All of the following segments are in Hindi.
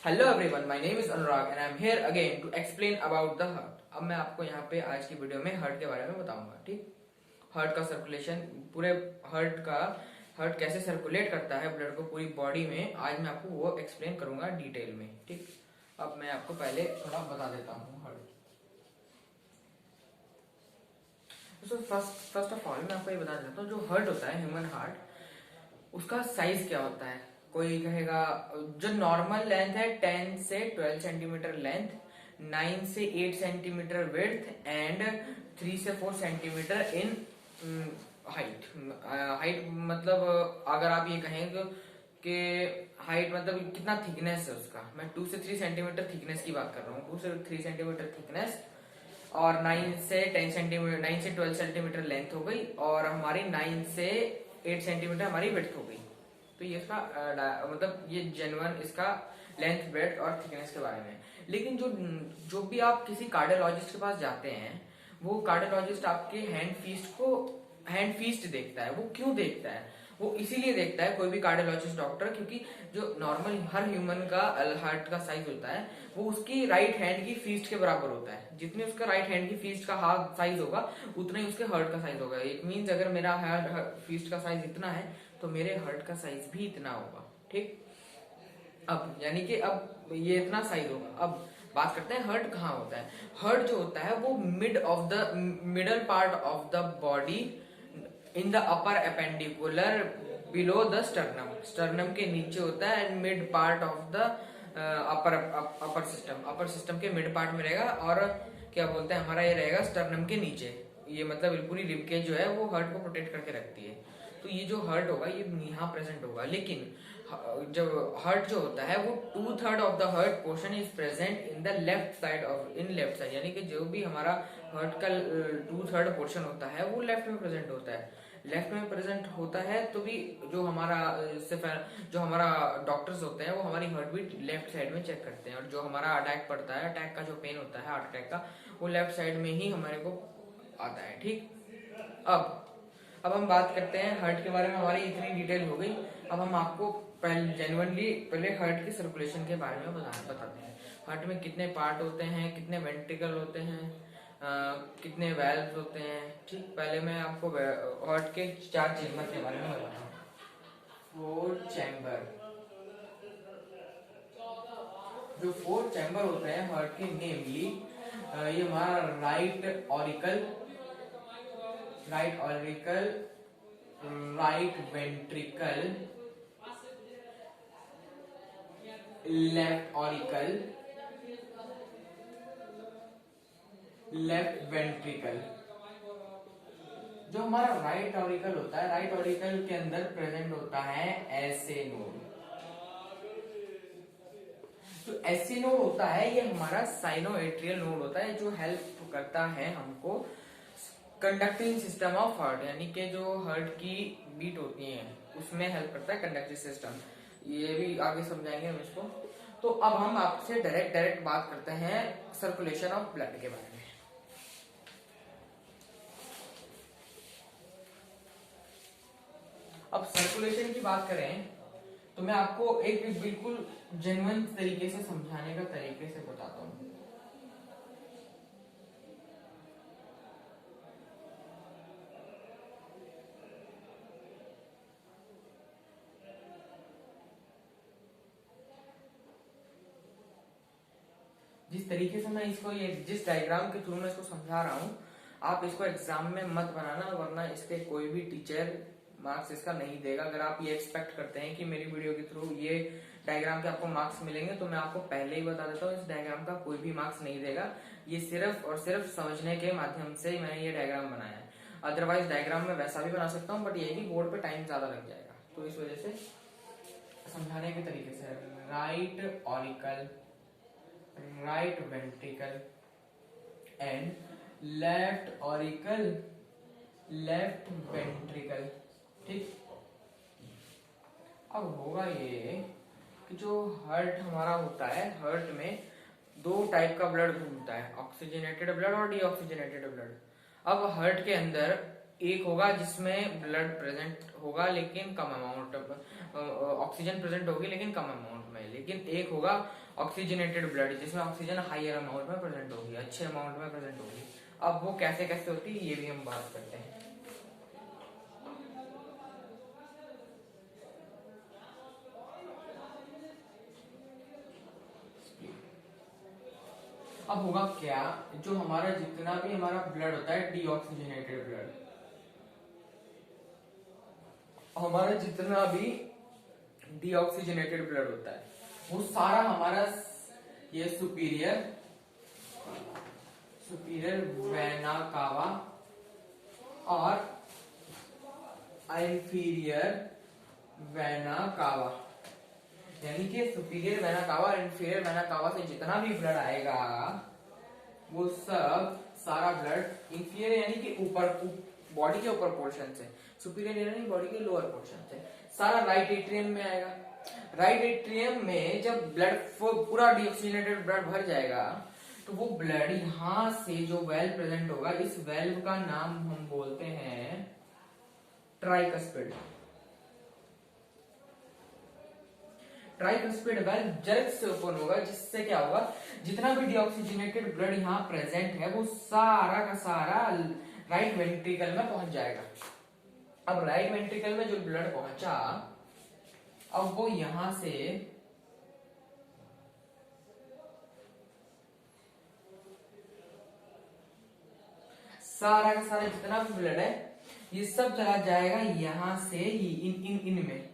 Hello everyone, my name is Anurag and I am here again to explain about the heart. अब मैं आपको यहाँ पे आज की वीडियो में हार्ट के बारे में बताऊंगा। ठीक, हार्ट का सर्कुलेशन, पूरे हार्ट कैसे सर्कुलेट करता है ब्लड को पूरी बॉडी में, आज मैं आपको वो एक्सप्लेन करूंगा डिटेल में। ठीक, अब मैं आपको पहले थोड़ा बता देता हूँ हार्ट। तो फर्स्ट ऑफ ऑल मैं आपको ये बता देता हूँ, जो हार्ट होता है, ह्यूमन हार्ट, उसका साइज क्या होता है। कोई कहेगा जो नॉर्मल लेंथ है 10 से 12 सेंटीमीटर लेंथ, 9 से 8 सेंटीमीटर विड्थ एंड 3 से 4 सेंटीमीटर इन हाइट। हाइट मतलब अगर आप ये कहें कि हाइट मतलब कितना थिकनेस है उसका, मैं 2 से 3 सेंटीमीटर थिकनेस की बात कर रहा हूँ। 2 से 3 सेंटीमीटर थिकनेस और 9 से 10 सेंटीमीटर, 9 से 12 सेंटीमीटर लेंथ हो गई, और हमारी 9 से 8 सेंटीमीटर हमारी विड्थ हो गई। तो ये इसका मतलब ये जेन्युइन इसका लेंथ, ब्रेड्थ और थिकनेस के बारे में। लेकिन जो जो भी आप किसी कार्डियोलॉजिस्ट के पास जाते हैं, वो कार्डियोलॉजिस्ट आपके हैंड फीस्ट देखता है। वो क्यों देखता है? वो इसीलिए देखता है कोई भी कार्डियोलॉजिस्ट डॉक्टर, क्योंकि जो नॉर्मल हर ह्यूमन का हार्ट का साइज होता है वो उसकी राइट हैंड की फीस्ट के बराबर होता है। जितनी उसका राइट हैंड की फीस्ट का हाथ साइज होगा उतना ही उसके हार्ट का साइज होगा। इट मीन्स अगर मेरा फीस्ट का साइज इतना है तो मेरे हार्ट का साइज भी इतना होगा। ठीक, अब यानी कि अब ये इतना साइज होगा। अब बात करते हैं हार्ट कहाँ होता है। हार्ट जो होता है वो middle part of the body in the upper appendicular below the sternum. Sternum के नीचे होता है and mid part of the upper system के मिड पार्ट में रहेगा। और क्या बोलते हैं, हमारा ये रहेगा स्टर्नम के नीचे। ये मतलब पूरी रिबकेज जो है वो हार्ट को प्रोटेक्ट करके रखती है। तो ये जो हार्ट होगा ये यहाँ प्रेजेंट होगा। लेकिन जो हार्ट जो होता है वो 2/3 of the heart portion is present in the left side left side, यानी कि जो भी हमारा हार्ट का 2/3 पोर्शन होता है वो लेफ्ट में प्रेजेंट होता है। लेफ्ट में प्रेजेंट होता है तो भी जो हमारा जो हमारा डॉक्टर्स होते हैं वो हमारी हार्ट बीट लेफ्ट साइड में चेक करते हैं, और जो हमारा अटैक पड़ता है, अटैक का जो पेन होता है हार्ट अटैक का, वो लेफ्ट साइड में ही हमारे को आता है। ठीक, अब हम बात करते हैं हार्ट के बारे में। हमारी इतनी डिटेल हो गई। अब हम आपको पहले हार्ट की सर्कुलेशन के बारे में बताते हैं। हार्ट में कितने पार्ट होते हैं, कितने वेंट्रिकल होते हैं, कितने वेल्व्स होते हैं। ठीक, पहले मैं आपको हार्ट के 4 चेम्बर के बारे में बताता हूँ। 4 चैम्बर, जो 4 चैम्बर होते हैं हार्ट के, नेमली ये हमारा right auricle, right ventricle, left auricle, left ventricle. जो हमारा राइट ऑरिकल होता है, राइट ऑरिकल के अंदर प्रेजेंट होता है एसए नोड। जो एसए नोड होता है ये हमारा साइनोएट्रियल नोड होता है, जो हेल्प करता है हमको कंडक्टिंग सिस्टम ऑफ हार्ट, यानी कि जो हार्ट की बीट होती है उसमें हेल्प करता है कंडक्टिंग सिस्टम। ये भी आगे समझाएंगे हम इसको। तो अब हम आपसे डायरेक्ट बात करते हैं सर्कुलेशन ऑफ ब्लड के बारे में। अब सर्कुलेशन की बात करें तो मैं आपको एक बिल्कुल जेन्युइन तरीके से समझाने का तरीके से बताता हूँ। जिस तरीके से मैं इसको जिस डायग्राम के थ्रू मैं इसको समझा रहा हूँ, आप इसको एग्जाम में मत बनाना, वरना इसके कोई भी टीचर मार्क्स इसका नहीं देगा। अगर आप ये एक्सपेक्ट करते हैं कि मेरी वीडियो के थ्रू ये डायग्राम के आपको मार्क्स मिलेंगे, तो मैं आपको पहले ही बता देता हूँ इस डायग्राम का कोई भी मार्क्स नहीं देगा। ये सिर्फ और सिर्फ समझने के माध्यम से मैंने ये डायग्राम बनाया है। अदरवाइज डायग्राम में वैसा भी बना सकता हूँ, बट ये कि बोर्ड पे टाइम ज्यादा लग जाएगा, तो इस वजह से समझाने के तरीके से। Right auricle, right ventricle and left auricle, left ventricle। ठीक, अब होगा ये कि जो हार्ट हमारा होता है, हार्ट में 2 टाइप का ब्लड घूमता है, ऑक्सीजनेटेड ब्लड और डीऑक्सीजनेटेड ब्लड। अब हार्ट के अंदर एक होगा जिसमें ब्लड प्रेजेंट होगा लेकिन कम अमाउंट, ऑक्सीजन प्रेजेंट होगी लेकिन कम अमाउंट में। लेकिन एक होगा ऑक्सीजनेटेड ब्लड जिसमें ऑक्सीजन हायर अमाउंट में प्रेजेंट होगी, अच्छे अमाउंट में प्रेजेंट होगी। अब वो कैसे कैसे होती है ये भी हम बात करते हैं। अब होगा क्या, जो हमारा जितना भी हमारा ब्लड होता है डीऑक्सीजनेटेड ब्लड, हमारा जितना भी डीऑक्सीजनेटेड ब्लड होता है वो सारा हमारा ये सुपीरियर वेना कावा और इंफीरियर वेना कावा, यानी कि सुपीरियर वेना कावा और इंफीरियर वेना कावा से जितना भी ब्लड आएगा वो सब सारा ब्लड, इंफीरियर यानी कि ऊपर बॉडी के ऊपर पोर्शन से, सुपीरियर यानी बॉडी के लोअर पोर्शन से, सारा राइट एट्रियम में आएगा। राइट एट्रियम में जब ब्लड पूरा डीऑक्सीजनेटेड ब्लड भर जाएगा तो वो ब्लड यहां से जो वेल्व प्रेजेंट होगा, इस वेल्व का नाम हम बोलते हैं ट्राइकस्पिड। ट्राइकस्पिड वेल्व जर्क से ओपन होगा, जिससे क्या होगा, जितना भी डीऑक्सीजनेटेड ब्लड यहाँ प्रेजेंट है वो सारा का सारा राइट वेंट्रिकल में पहुंच जाएगा। अब राइट वेंट्रिकल में जो ब्लड पहुंचा, अब वो यहां से सारा का सारा जितना भी ब्लड है ये सब चला जाएगा यहां से ही इन में।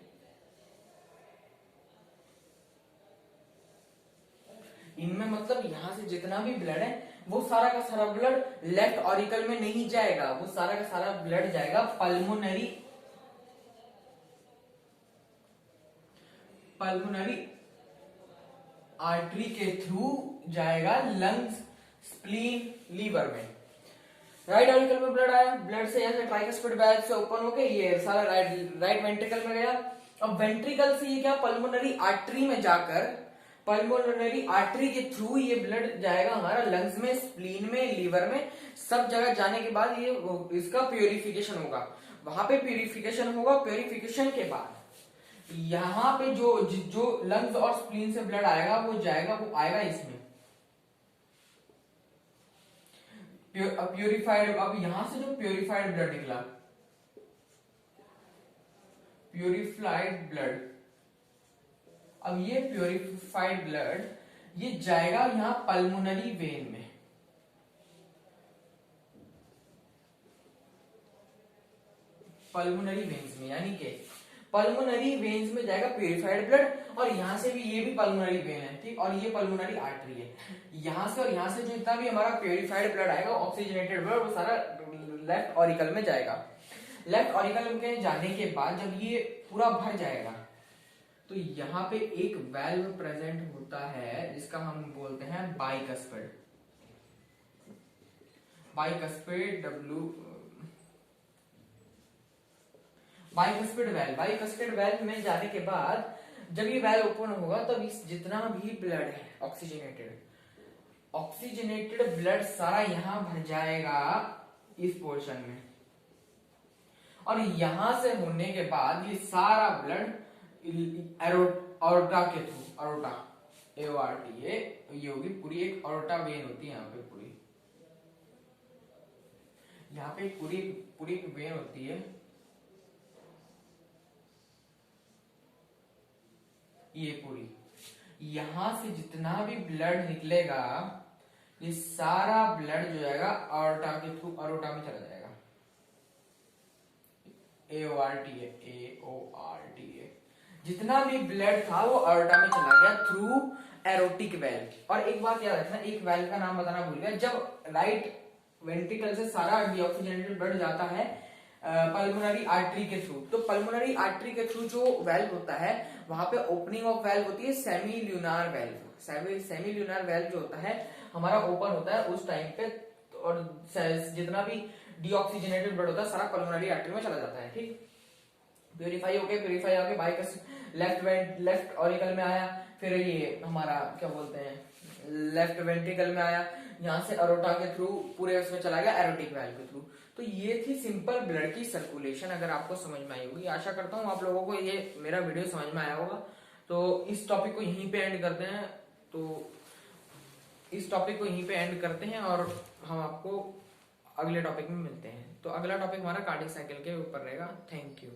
इनमें मतलब यहां से जितना भी ब्लड है वो सारा का सारा ब्लड लेफ्ट ऑरिकल में नहीं जाएगा, वो सारा का सारा ब्लड जाएगा पल्मोनरी आर्टरी के थ्रू जाएगा लंग्स, स्प्लीन, लीवर में। राइट ऑरिकल में ब्लड आया, ब्लड से ऐसे ट्राइकस्पिड वेल्व से ओपन होके ये सारा राइट वेंट्रिकल में गया। अब वेंट्रिकल से ये क्या पल्मोनरी आर्टरी में जाकर, पल्मोनरी आर्टरी के थ्रू ये ब्लड जाएगा हमारा लंग्स में, स्प्लीन में, लीवर में, सब जगह जाने के बाद ये इसका प्यूरिफिकेशन होगा, वहां पे प्यूरिफिकेशन होगा। प्यूरिफिकेशन के बाद यहाँ पे जो लंग्स और स्प्लीन से ब्लड आएगा वो आएगा इसमें प्यूरिफाइड। अब यहां से जो प्यूरिफाइड ब्लड निकला, प्यूरिफाइड ब्लड, अब ये प्यूरिफाइड ब्लड ये जाएगा यहां पल्मोनरी वेन में। पल्मोनरी वेन्स में, यानी कि पल्मोनरी वेन्स में जाएगा प्यूरिफाइड ब्लड, और यहां से भी ये भी पल्मोनरी वेन है, ठीक, और ये पल्मोनरी आर्टरी है। यहां से और यहां से जो जितना भी हमारा प्यूरिफाइड ब्लड आएगा, ऑक्सीजनेटेड ब्लड, वो सारा लेफ्ट ऑरिकल में जाएगा। लेफ्ट ऑरिकल में जाने के बाद जब ये पूरा भर जाएगा तो यहाँ पे एक वेल्व प्रेजेंट होता है जिसका हम बोलते हैं बाइकस्पिड। बाइकस्पिड वेल्व में जाने के बाद जब ये वेल्व ओपन होगा तब इस जितना भी ब्लड है ऑक्सीजनेटेड ब्लड सारा यहां भर जाएगा इस पोर्शन में, और यहां से होने के बाद ये सारा ब्लड अरोटा के थ्रू, अरोटा AORT, ये होगी पूरी एक अरोटा वेन होती है यहाँ पे, पूरी यहाँ पे पूरी वेन होती है, ये पूरी, यहां से जितना भी ब्लड निकलेगा ये सारा ब्लड जो जाएगा अरोटा के थ्रू अरोटा में चला जाएगा। AORT है, जितना भी ब्लड था वो अरोटा में चला गया थ्रू एरोटिक वेल्व। और एक बात याद रखना, एक वेल्व का नाम बताना भूल गया, जब राइट वेंट्रिकल से सारा डीऑक्सीजनेटेड ब्लड जाता है पल्मोनरी आर्टरी के थ्रू, तो पल्मोनरी आर्टरी के थ्रू जो वेल्व होता है वहां पे ओपनिंग ऑफ वेल्व होती है सेमी ल्यूनार वेल्व। सेमी ल्यूनार वेल्व जो होता है हमारा ओपन होता है उस टाइम पे, और जितना भी डीऑक्सीजनेटेड ब्लड होता है सारा पल्मोनरी आर्टरी में चला जाता है, ठीक। प्यूरिफाई होके बाइकस लेफ्ट ऑरिकल में आया, फिर ये हमारा क्या बोलते हैं लेफ्ट वेंट्रिकल में आया, यहाँ से अरोटा के थ्रू पूरे उसमें चला गया एरोटिक वेल्व के थ्रू। तो ये थी सिंपल ब्लड की सर्कुलेशन। अगर आपको समझ में आई होगी, आशा करता हूँ आप लोगों को ये मेरा वीडियो समझ में आया होगा। तो इस टॉपिक को यहीं पे एंड करते हैं। तो इस टॉपिक को यहीं पे एंड करते हैं और हम आपको अगले टॉपिक में मिलते हैं। तो अगला टॉपिक हमारा कार्डियक साइकिल के ऊपर रहेगा। Thank you.